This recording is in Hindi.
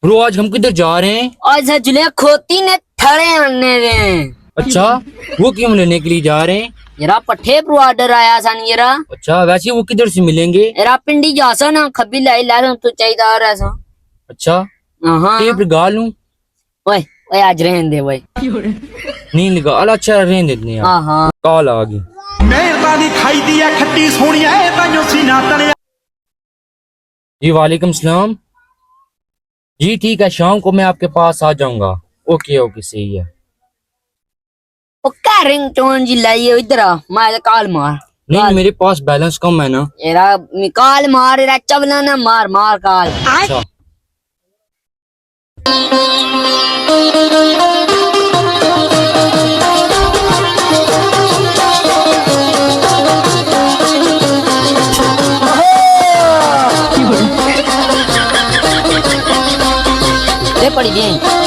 ब्रो आज हम किधर जा रहे हैं? आज जुले खोती ने थड़े आने रहे। अच्छा, वो क्यों लेने के लिए जा रहे हैं? जरा पट्ठे पर ऑर्डर आया सन जरा। अच्छा, वैसे वो किधर से मिलेंगे? जरा पिंडी जासा ना खबी लाई ला तू चाहिए आ रहा सा। अच्छा, हाँ टेप लगा लूं? ओए ओए आज रहने दे भाई। नहीं लगा। अच्छा रहने देते हैं। हाँ हाँ कॉल आ गई। मेहरबानी खाई दी है खट्टी सोनिया है ताइयों सीना तले। जी वालेकुम सलाम। जी ठीक है, शाम को मैं आपके पास आ जाऊंगा। ओके ओके सही है। ओ क्या रिंगटोन जी लाइए इधर आ मैं कॉल मार। नहीं मेरे पास बैलेंस कम है ना। एरा कॉल मार एरा चबला ना मार मार कॉल। अच्छा पड़ी गई।